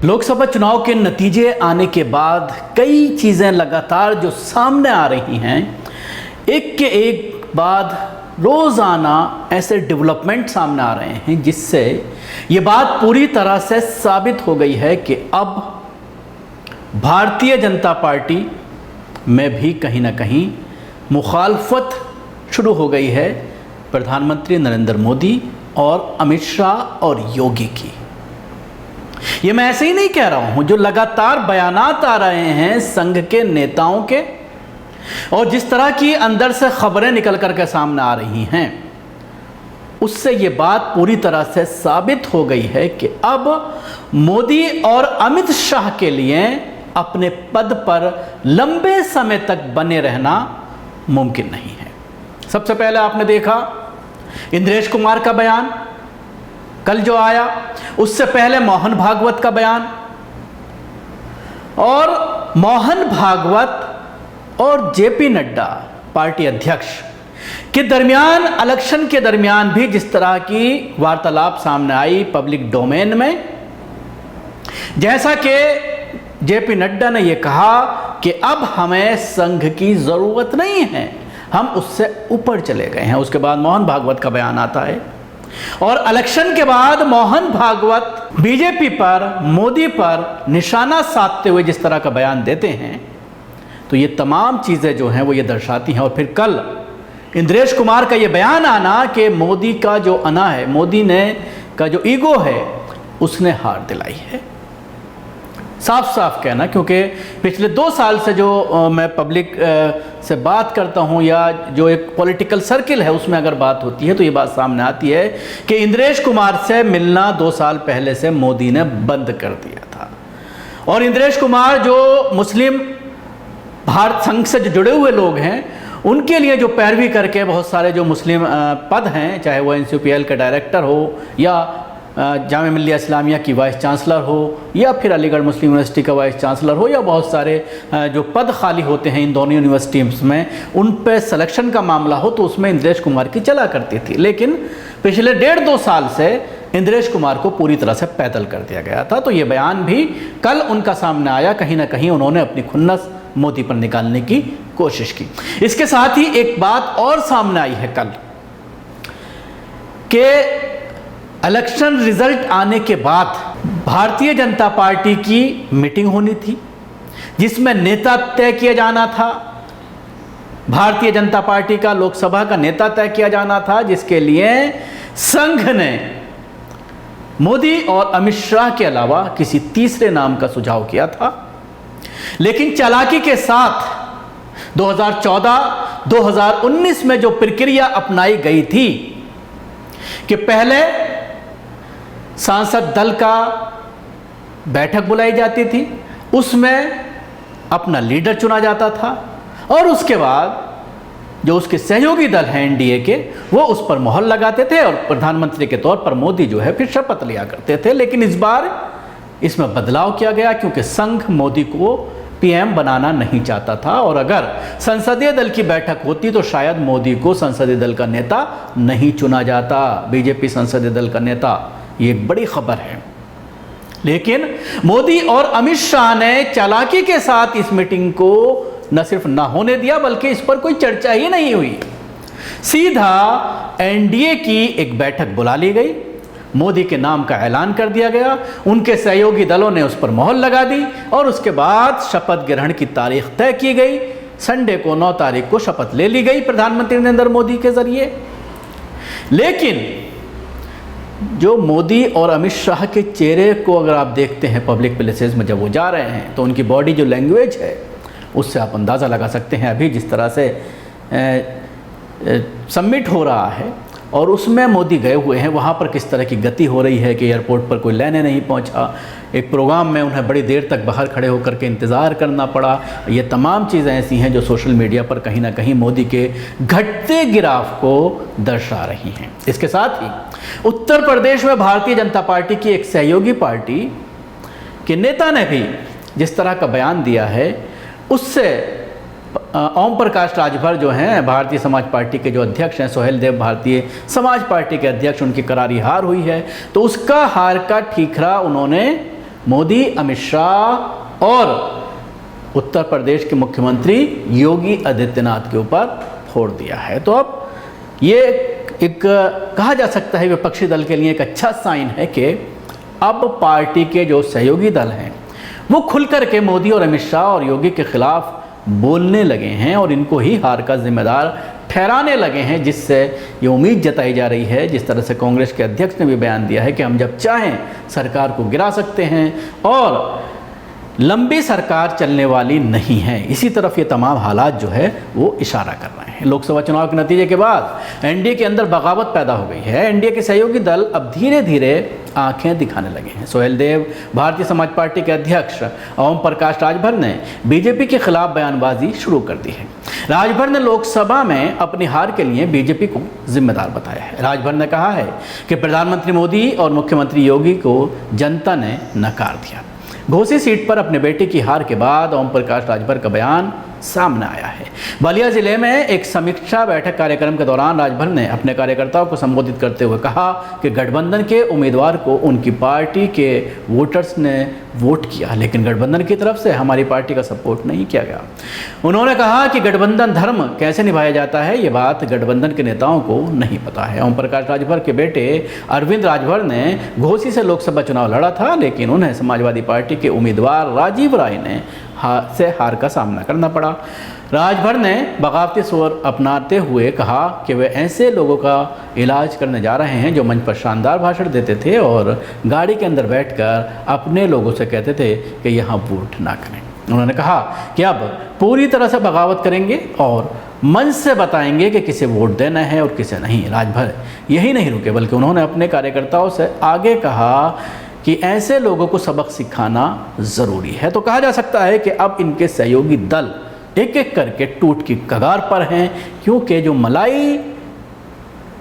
लोकसभा चुनाव के नतीजे आने के बाद कई चीज़ें लगातार जो सामने आ रही हैं, एक के एक बाद रोज़ाना ऐसे डेवलपमेंट सामने आ रहे हैं जिससे ये बात पूरी तरह से साबित हो गई है कि अब भारतीय जनता पार्टी में भी कहीं ना कहीं मुखालफत शुरू हो गई है प्रधानमंत्री नरेंद्र मोदी और अमित शाह और योगी की। ये मैं ऐसे ही नहीं कह रहा हूं, जो लगातार बयानात आ रहे हैं संघ के नेताओं के और जिस तरह की अंदर से खबरें निकल करके सामने आ रही हैं, उससे ये बात पूरी तरह से साबित हो गई है कि अब मोदी और अमित शाह के लिए अपने पद पर लंबे समय तक बने रहना मुमकिन नहीं है। सबसे पहले आपने देखा इंद्रेश कुमार का बयान कल जो आया, उससे पहले मोहन भागवत का बयान, और मोहन भागवत और जेपी नड्डा पार्टी अध्यक्ष के दरमियान इलेक्शन के दरमियान भी जिस तरह की वार्तालाप सामने आई पब्लिक डोमेन में, जैसा कि जेपी नड्डा ने यह कहा कि अब हमें संघ की जरूरत नहीं है, हम उससे ऊपर चले गए हैं। उसके बाद मोहन भागवत का बयान आता है और इलेक्शन के बाद मोहन भागवत बीजेपी पर, मोदी पर निशाना साधते हुए जिस तरह का बयान देते हैं, तो ये तमाम चीज़ें जो हैं वो ये दर्शाती हैं। और फिर कल इंद्रेश कुमार का ये बयान आना कि मोदी का जो अना है, मोदी ने का जो ईगो है, उसने हार दिलाई है। साफ साफ कहना, क्योंकि पिछले 2 साल से जो मैं पब्लिक से बात करता हूं या जो एक पॉलिटिकल सर्किल है उसमें अगर बात होती है तो ये बात सामने आती है कि इंद्रेश कुमार से मिलना 2 साल पहले से मोदी ने बंद कर दिया था। और इंद्रेश कुमार जो मुस्लिम भारत संघ से जो जुड़े हुए लोग हैं, उनके लिए जो पैरवी करके बहुत सारे जो मुस्लिम पद हैं, चाहे वो NCPL का डायरेक्टर हो या जामिया मिल्लिया इस्लामिया की वाइस चांसलर हो या फिर अलीगढ़ मुस्लिम यूनिवर्सिटी का वाइस चांसलर हो, या बहुत सारे जो पद खाली होते हैं इन दोनों यूनिवर्सिटीज़ में, उन पे सिलेक्शन का मामला हो तो उसमें इंद्रेश कुमार की चला करती थी। लेकिन पिछले 1.5-2 साल से इंद्रेश कुमार को पूरी तरह से पैदल कर दिया गया था। तो ये बयान भी कल उनका सामने आया, कहीं ना कहीं उन्होंने अपनी खुन्नस मोदी पर निकालने की कोशिश की। इसके साथ ही एक बात और सामने आई है कल कि इलेक्शन रिजल्ट आने के बाद भारतीय जनता पार्टी की मीटिंग होनी थी जिसमें नेता तय किया जाना था। भारतीय जनता पार्टी का लोकसभा का नेता तय किया जाना था, जिसके लिए संघ ने मोदी और अमित शाह के अलावा किसी तीसरे नाम का सुझाव किया था। लेकिन चालाकी के साथ 2014-2019 में जो प्रक्रिया अपनाई गई थी कि पहले सांसद दल का बैठक बुलाई जाती थी, उसमें अपना लीडर चुना जाता था और उसके बाद जो उसके सहयोगी दल हैं NDA के, वो उस पर मोहर लगाते थे और प्रधानमंत्री के तौर पर मोदी जो है फिर शपथ लिया करते थे। लेकिन इस बार इसमें बदलाव किया गया क्योंकि संघ मोदी को PM बनाना नहीं चाहता था, और अगर संसदीय दल की बैठक होती तो शायद मोदी को संसदीय दल का नेता नहीं चुना जाता, बीजेपी संसदीय दल का नेता। ये एक बड़ी खबर है। लेकिन मोदी और अमित शाह ने चालाकी के साथ इस मीटिंग को न सिर्फ ना होने दिया, बल्कि इस पर कोई चर्चा ही नहीं हुई। सीधा NDA की एक बैठक बुला ली गई, मोदी के नाम का ऐलान कर दिया गया, उनके सहयोगी दलों ने उस पर मोहर लगा दी और उसके बाद शपथ ग्रहण की तारीख तय की गई। संडे को 9 तारीख को शपथ ले ली गई प्रधानमंत्री नरेंद्र मोदी के जरिए। लेकिन जो मोदी और अमित शाह के चेहरे को अगर आप देखते हैं पब्लिक प्लेसेस में जब वो जा रहे हैं, तो उनकी बॉडी जो लैंग्वेज है उससे आप अंदाज़ा लगा सकते हैं अभी जिस तरह से सबमिट हो रहा है और उसमें मोदी गए हुए हैं, वहाँ पर किस तरह की गति हो रही है कि एयरपोर्ट पर कोई लेने नहीं पहुँचा, एक प्रोग्राम में उन्हें बड़ी देर तक बाहर खड़े होकर के इंतज़ार करना पड़ा। ये तमाम चीज़ें ऐसी हैं जो सोशल मीडिया पर कहीं ना कहीं मोदी के घटते गिराव को दर्शा रही हैं। इसके साथ ही उत्तर प्रदेश में भारतीय जनता पार्टी की एक सहयोगी पार्टी के नेता ने भी जिस तरह का बयान दिया है, उससे ओम प्रकाश राजभर जो हैं भारतीय समाज पार्टी के जो अध्यक्ष हैं, सोहेल देव भारतीय समाज पार्टी के अध्यक्ष, उनकी करारी हार हुई है। तो उसका हार का ठीकरा उन्होंने मोदी, अमित शाह और उत्तर प्रदेश के मुख्यमंत्री योगी आदित्यनाथ के ऊपर फोड़ दिया है। तो अब ये एक कहा जा सकता है विपक्षी दल के लिए एक अच्छा साइन है कि अब पार्टी के जो सहयोगी दल हैं वो खुल कर के मोदी और अमित शाह और योगी के खिलाफ बोलने लगे हैं और इनको ही हार का जिम्मेदार ठहराने लगे हैं, जिससे ये उम्मीद जताई जा रही है, जिस तरह से कांग्रेस के अध्यक्ष ने भी बयान दिया है कि हम जब चाहें सरकार को गिरा सकते हैं और लंबी सरकार चलने वाली नहीं है। इसी तरफ ये तमाम हालात जो है वो इशारा कर रहे हैं। लोकसभा चुनाव के नतीजे के बाद एनडीए के अंदर बगावत पैदा हो गई है। एनडीए के सहयोगी दल अब धीरे धीरे आंखें दिखाने लगे हैं। सोहेल देव, भारतीय समाज पार्टी के अध्यक्ष ओम प्रकाश राजभर ने बीजेपी के खिलाफ बयानबाजी शुरू कर दी है। राजभर ने लोकसभा में अपनी हार के लिए बीजेपी को जिम्मेदार बताया है। राजभर ने कहा है कि प्रधानमंत्री मोदी और मुख्यमंत्री योगी को जनता ने नकार दिया। घोसी सीट पर अपने बेटे की हार के बाद ओम प्रकाश राजभर का बयान सामने आया है। बलिया जिले में एक समीक्षा बैठक कार्यक्रम के दौरान राजभर ने अपने कार्यकर्ताओं को संबोधित करते हुए कहा कि गठबंधन के उम्मीदवार को उनकी पार्टी के वोटर्स ने वोट किया, लेकिन गठबंधन की तरफ से हमारी पार्टी का सपोर्ट नहीं किया गया। उन्होंने कहा कि गठबंधन धर्म कैसे निभाया जाता है, ये बात गठबंधन के नेताओं को नहीं पता है। ओम प्रकाश राजभर के बेटे अरविंद राजभर ने घोसी से लोकसभा चुनाव लड़ा था, लेकिन उन्हें समाजवादी पार्टी के उम्मीदवार राजीव राय ने हार का सामना करना पड़ा। राजभर ने बगावती स्वर अपनाते हुए कहा कि वे ऐसे लोगों का इलाज करने जा रहे हैं जो मंच पर शानदार भाषण देते थे और गाड़ी के अंदर बैठकर अपने लोगों से कहते थे कि यहाँ वोट ना करें। उन्होंने कहा कि अब पूरी तरह से बगावत करेंगे और मंच से बताएंगे कि किसे वोट देना है और किसे नहीं। राजभर यही नहीं रुके, बल्कि उन्होंने अपने कार्यकर्ताओं से आगे कहा कि ऐसे लोगों को सबक सिखाना ज़रूरी है। तो कहा जा सकता है कि अब इनके सहयोगी दल एक एक करके टूट की कगार पर हैं, क्योंकि जो मलाई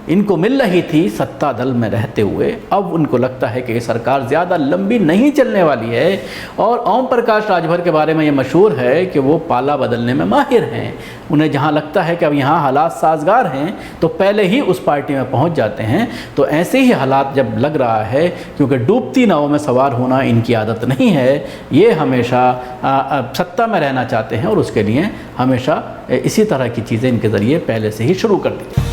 इनको मिल रही थी सत्ता दल में रहते हुए, अब उनको लगता है कि ये सरकार ज़्यादा लंबी नहीं चलने वाली है। और ओम प्रकाश राजभर के बारे में ये मशहूर है कि वो पाला बदलने में माहिर हैं। उन्हें जहाँ लगता है कि अब यहाँ हालात साजगार हैं तो पहले ही उस पार्टी में पहुँच जाते हैं। तो ऐसे ही हालात जब लग रहा है, क्योंकि डूबती नाव में सवार होना इनकी आदत नहीं है, ये हमेशा सत्ता में रहना चाहते हैं और उसके लिए हमेशा इसी तरह की चीज़ें इनके ज़रिए पहले से ही शुरू कर दी।